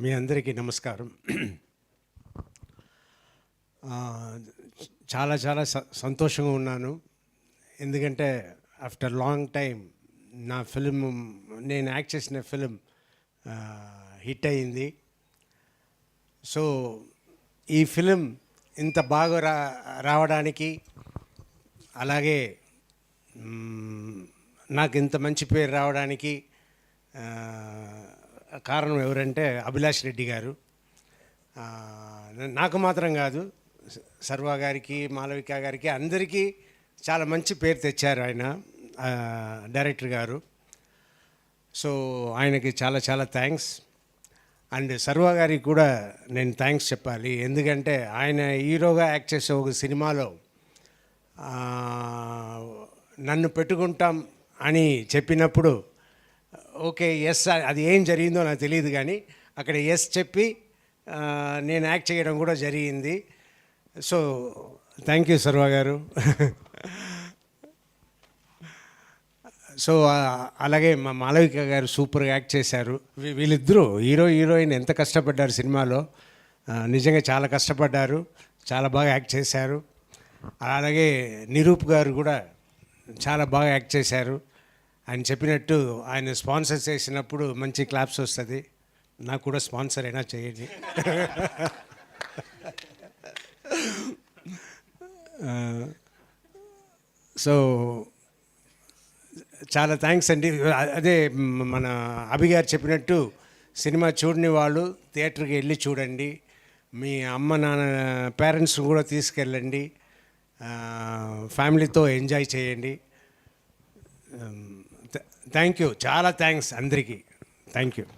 మీ అందరికీ నమస్కారం. చాలా చాలా సంతోషంగా ఉన్నాను. ఎందుకంటే ఆఫ్టర్ లాంగ్ టైం నా ఫిల్మ్, నేను యాక్ట్ చేసిన ఫిల్మ్ హిట్ అయింది. సో ఈ ఫిలిం ఇంత బాగా రావడానికి, అలాగే నాకు ఇంత మంచి పేరు రావడానికి కారణం ఎవరంటే అభిలాష్ రెడ్డి గారు. నాకు మాత్రం కాదు, సర్వా గారికి, మాలవిక గారికి, అందరికీ చాలా మంచి పేరు తెచ్చారు ఆయన, డైరెక్టర్ గారు. సో ఆయనకి చాలా చాలా థ్యాంక్స్. అండ్ సర్వా గారికి కూడా నేను థ్యాంక్స్ చెప్పాలి. ఎందుకంటే ఆయన హీరోగా యాక్ట్ చేసే ఒక సినిమాలో నన్ను పెట్టుకుంటాం అని చెప్పినప్పుడు ఓకే ఎస్, అది ఏం జరిగిందో నాకు తెలియదు, కానీ అక్కడ ఎస్ చెప్పి నేను యాక్ట్ చేయడం కూడా జరిగింది. సో థ్యాంక్ యూ సర్వా గారు. సో అలాగే మా మాలవిక గారు సూపర్గా యాక్ట్ చేశారు. వీళ్ళిద్దరూ హీరోయిన్ ఎంత కష్టపడ్డారు సినిమాలో, నిజంగా చాలా కష్టపడ్డారు, చాలా బాగా యాక్ట్ చేశారు. అలాగే నిరూప్ గారు కూడా చాలా బాగా యాక్ట్ చేశారు. ఆయన చెప్పినట్టు ఆయన స్పాన్సర్ చేసినప్పుడు మంచి క్లాప్స్ వస్తుంది. నాకు కూడా స్పాన్సర్ అయినా చేయండి. సో చాలా థ్యాంక్స్ అండి. అదే మన అభి గారు చెప్పినట్టు సినిమా చూడని వాళ్ళు థియేటర్కి వెళ్ళి చూడండి. మీ అమ్మ నాన్న పేరెంట్స్ కూడా తీసుకెళ్ళండి, ఫ్యామిలీతో ఎంజాయ్ చేయండి. థ్యాంక్ యూ, చాలా థ్యాంక్స్ అందరికీ. Thank you.